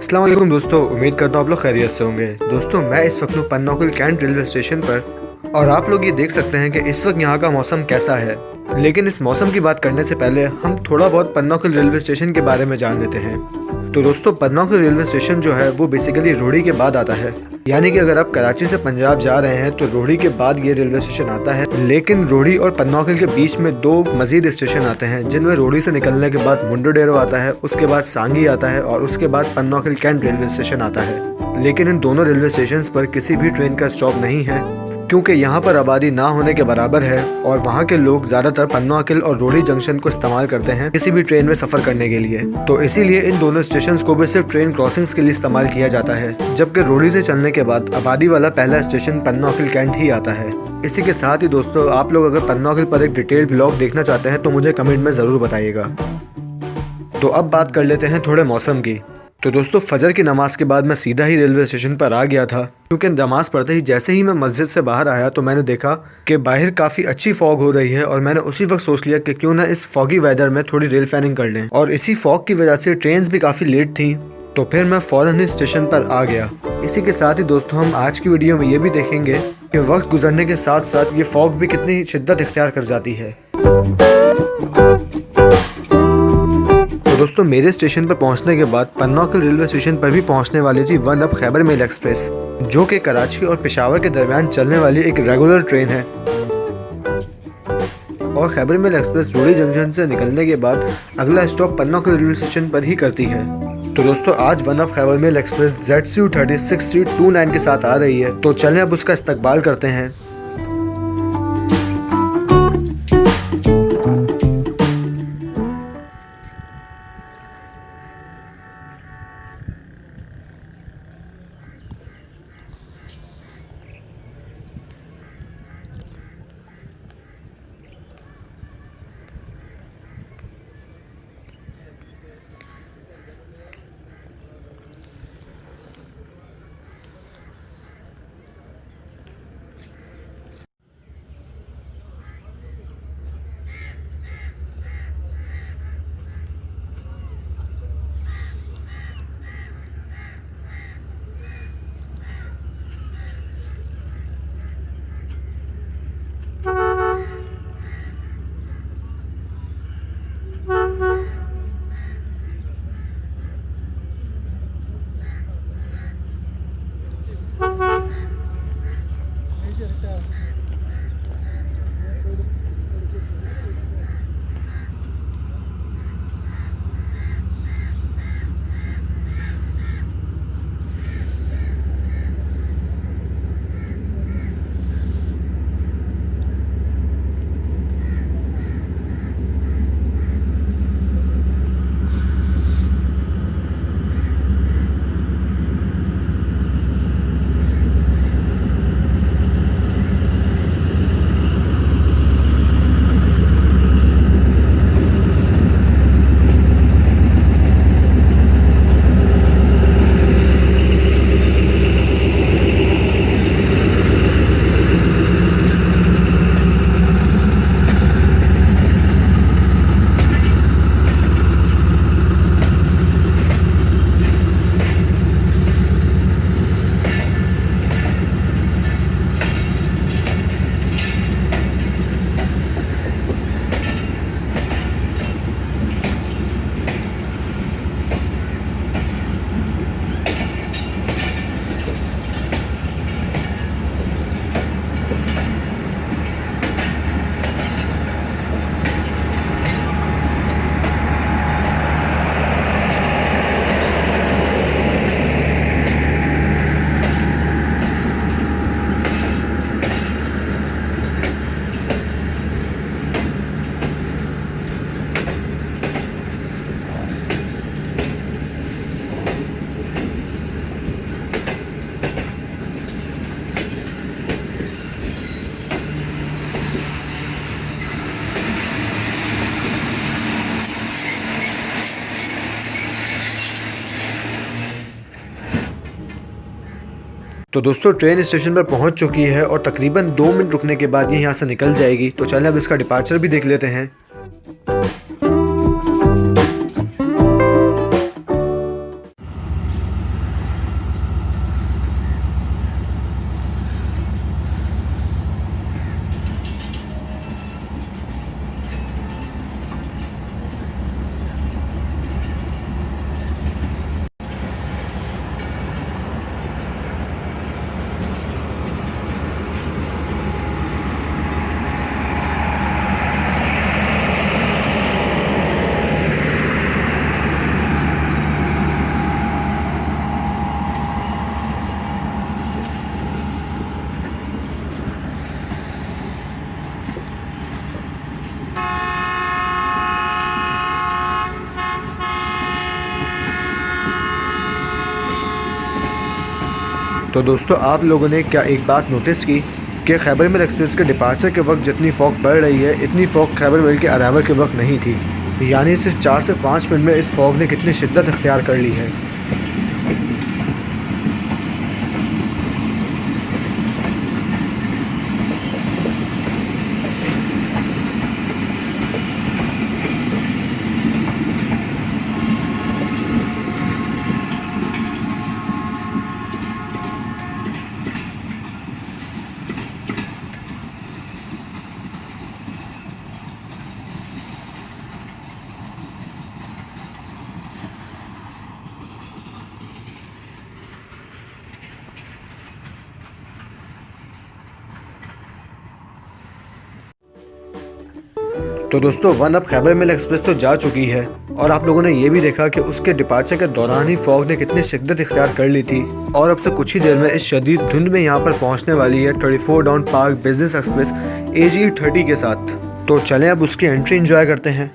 अस्सलाम वालेकुम दोस्तों, उम्मीद करता हूँ आप लोग खैरियत से होंगे। दोस्तों मैं इस वक्त हूँ पन्नोकुल कैंट रेलवे स्टेशन पर और आप लोग ये देख सकते हैं कि इस वक्त यहाँ का मौसम कैसा है। लेकिन इस मौसम की बात करने से पहले हम थोड़ा बहुत पन्नोकुल रेलवे स्टेशन के बारे में जान लेते हैं। तो दोस्तों पन्नोकुल रेलवे स्टेशन जो है वो बेसिकली रोहड़ी के बाद आता है, यानी कि अगर आप कराची से पंजाब जा रहे हैं तो रोहड़ी के बाद ये रेलवे स्टेशन आता है। लेकिन रोहड़ी और पन्नोकुल के बीच में दो मजीद स्टेशन आते हैं, जिनमें रोहड़ी से निकलने के बाद मुंडोडेरो आता है, उसके बाद सांगी आता है और उसके बाद पन्नोकुल कैंट रेलवे स्टेशन आता है। लेकिन इन दोनों रेलवे स्टेशन पर किसी भी ट्रेन का स्टॉप नहीं है, क्योंकि यहाँ पर आबादी ना होने के बराबर है और वहाँ के लोग ज़्यादातर पन्नोकुल और रोहड़ी जंक्शन को इस्तेमाल करते हैं किसी भी ट्रेन में सफ़र करने के लिए। तो इसीलिए इन दोनों स्टेशंस को भी सिर्फ ट्रेन क्रॉसिंग्स के लिए इस्तेमाल किया जाता है, जबकि रोहड़ी से चलने के बाद आबादी वाला पहला स्टेशन पन्नोकुल कैंट ही आता है। इसी के साथ ही दोस्तों आप लोग अगर पन्नोकुल पर एक डिटेल्ड व्लॉग देखना चाहते हैं तो मुझे कमेंट में ज़रूर बताइएगा। तो अब बात कर लेते हैं थोड़े मौसम की। तो दोस्तों फजर की नमाज के बाद मैं सीधा ही रेलवे स्टेशन पर आ गया था, क्योंकि नमाज़ पढ़ते ही जैसे ही मैं मस्जिद से बाहर आया तो मैंने देखा कि बाहर काफ़ी अच्छी फॉग हो रही है और मैंने उसी वक्त सोच लिया कि क्यों ना इस फॉगी वेदर में थोड़ी रेल फैनिंग कर लें। और इसी फॉग की वजह से ट्रेन्स भी काफ़ी लेट थी, तो फिर मैं फ़ौरन ही स्टेशन पर आ गया। इसी के साथ ही दोस्तों हम आज की वीडियो में ये भी देखेंगे कि वक्त गुजरने के साथ साथ ये फॉग भी कितनी शिद्दत इख्तियार कर जाती है। दोस्तों मेरे स्टेशन पर पहुंचने के बाद पन्नोकुल रेलवे स्टेशन पर भी पहुंचने वाली थी one up Khyber mail express, जो कि कराची और पेशावर के दरमियान चलने वाली एक रेगुलर ट्रेन है। और Khyber mail express Rohri junction से निकलने के बाद अगला स्टॉप पन्नोकुल रेलवे स्टेशन पर ही करती है। तो दोस्तों आज one up Khyber mail express ZCU 36C29 के साथ आ रही है, तो चलें अब उसका इस्तकबाल करते हैं। तो दोस्तों ट्रेन स्टेशन पर पहुंच चुकी है और तकरीबन 2 मिनट रुकने के बाद ये यहाँ से निकल जाएगी। तो चलें अब इसका डिपार्चर भी देख लेते हैं। तो दोस्तों आप लोगों ने क्या एक बात नोटिस की कि खैबर मेल एक्सप्रेस के डिपार्चर के वक्त जितनी फॉग बढ़ रही है इतनी फॉग खैबर मेल के अराइवल के वक्त नहीं थी। यानी सिर्फ 4 से 5 मिनट में इस फॉग ने कितनी शिद्दत इख्तियार कर ली है। तो दोस्तों one up Khyber mail express तो जा चुकी है और आप लोगों ने ये भी देखा कि उसके डिपार्चर के दौरान ही फॉग ने कितनी शिद्दत इख्तियार कर ली थी और अब से कुछ ही देर में इस शदीद धुंध में यहाँ पर पहुँचने वाली है 34 down park business express AGE 30 के साथ। तो चलें अब उसकी एंट्री एंजॉय करते हैं।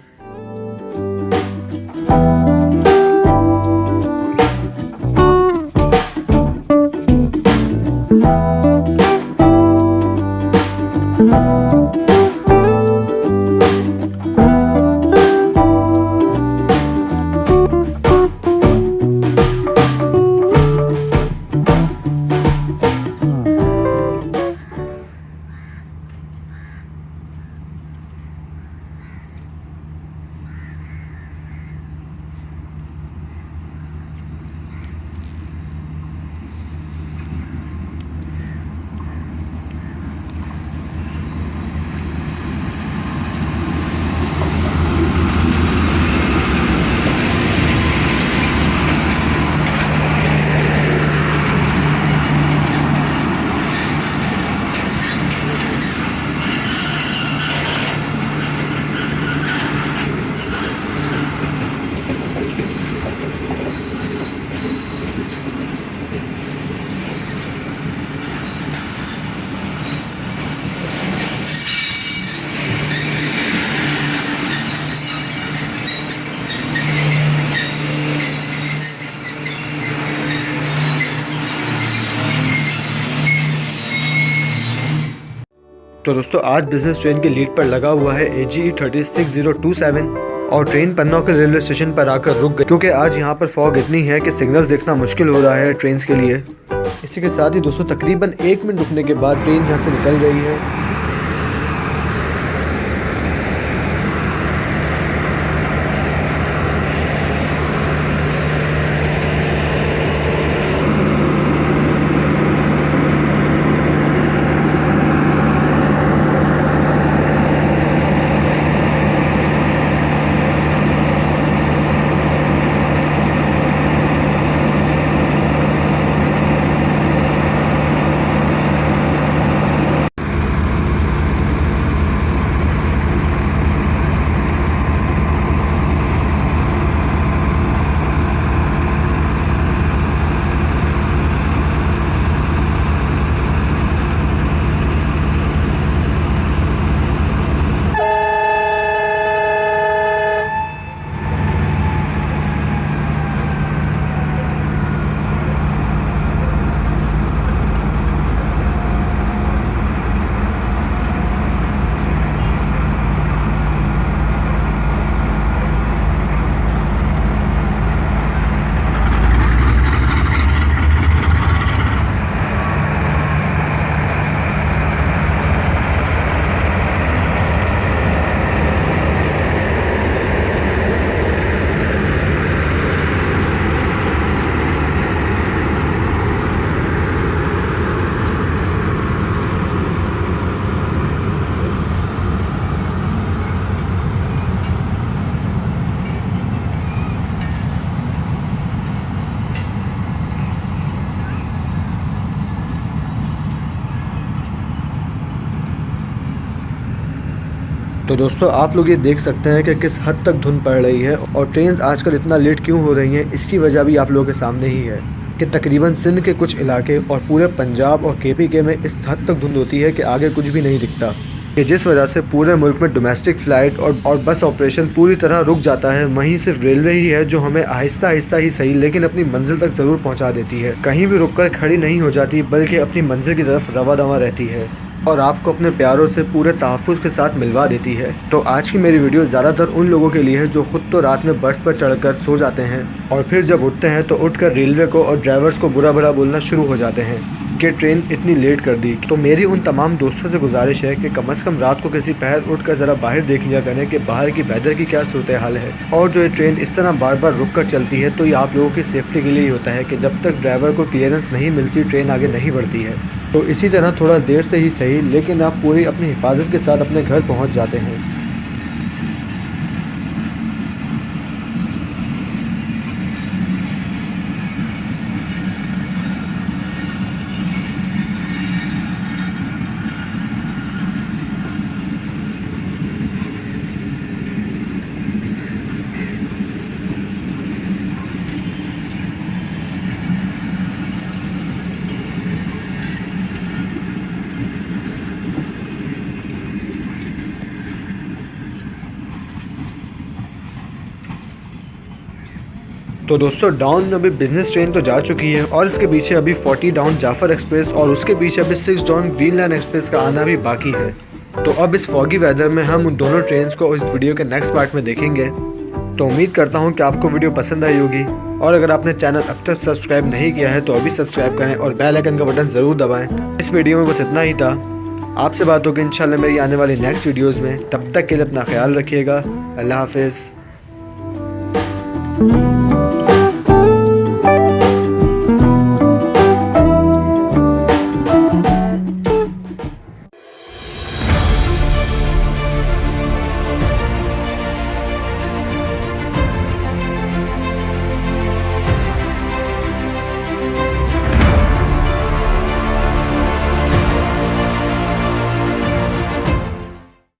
तो दोस्तों आज बिजनेस ट्रेन की लीड पर लगा हुआ है AGE 306027 और ट्रेन पन्नौकल रेलवे स्टेशन पर आकर रुक गई क्योंकि आज यहाँ पर फॉग इतनी है कि सिग्नल्स देखना मुश्किल हो रहा है ट्रेन के लिए। इसी के साथ ही दोस्तों तकरीबन 1 मिनट रुकने के बाद ट्रेन यहाँ से निकल रही है। तो दोस्तों आप लोग ये देख सकते हैं कि किस हद तक धुंध पड़ रही है और ट्रेन्स आजकल इतना लेट क्यों हो रही हैं, इसकी वजह भी आप लोगों के सामने ही है कि तकरीबन सिंध के कुछ इलाके और पूरे पंजाब और KPK में इस हद तक धुंध होती है कि आगे कुछ भी नहीं दिखता। कि जिस वजह से पूरे मुल्क में डोमेस्टिक फ़्लाइट और बस ऑपरेशन पूरी तरह रुक जाता है। वहीं सिर्फ रेलवे ही है जो हमें आहिस्ता आहिस्ता ही सही लेकिन अपनी मंजिल तक ज़रूर पहुंचा देती है। कहीं भी रुककर खड़ी नहीं हो जाती बल्कि अपनी मंजिल की तरफ रवा दवा रहती है और आपको अपने प्यारों से पूरे तहफ़्फ़ुज़ के साथ मिलवा देती है। तो आज की मेरी वीडियो ज़्यादातर उन लोगों के लिए है जो खुद तो रात में बर्थ पर चढ़कर सो जाते हैं और फिर जब उठते हैं तो उठकर रेलवे को और ड्राइवर्स को बुरा भला बोलना शुरू हो जाते हैं कि ट्रेन इतनी लेट कर दी। तो मेरी उन तमाम दोस्तों से गुजारिश है कि कम से कम रात को किसी पहर उठकर ज़रा बाहर देख लिया करें कि बाहर की वेदर की क्या सूरत हाल है। और जो ये ट्रेन इस तरह बार बार रुक कर चलती है तो ये आप लोगों की सेफ्टी के लिए ही होता है कि जब तक ड्राइवर को क्लियरेंस नहीं मिलती ट्रेन आगे नहीं बढ़ती है। तो इसी तरह थोड़ा देर से ही सही लेकिन आप पूरी अपनी हिफाजत के साथ अपने घर पहुँच जाते हैं। तो दोस्तों डाउन अभी बिजनेस ट्रेन तो जा चुकी है और इसके पीछे अभी 40 डाउन जाफर एक्सप्रेस और उसके पीछे अभी 6 डाउन ग्रीन लाइन एक्सप्रेस का आना भी बाकी है। तो अब इस फॉगी वेदर में हम उन दोनों ट्रेन्स को इस वीडियो के नेक्स्ट पार्ट में देखेंगे। तो उम्मीद करता हूँ कि आपको वीडियो पसंद आई होगी और अगर आपने चैनल अब तक सब्सक्राइब नहीं किया है तो अभी सब्सक्राइब करें और बेल आइकन का बटन ज़रूर दबाएँ। इस वीडियो में बस इतना ही था। आपसे बात होगी इंशाल्लाह मेरी आने वाली नेक्स्ट वीडियोज़ में। तब तक के लिए अपना ख्याल रखिएगा। अल्लाह हाफिज़।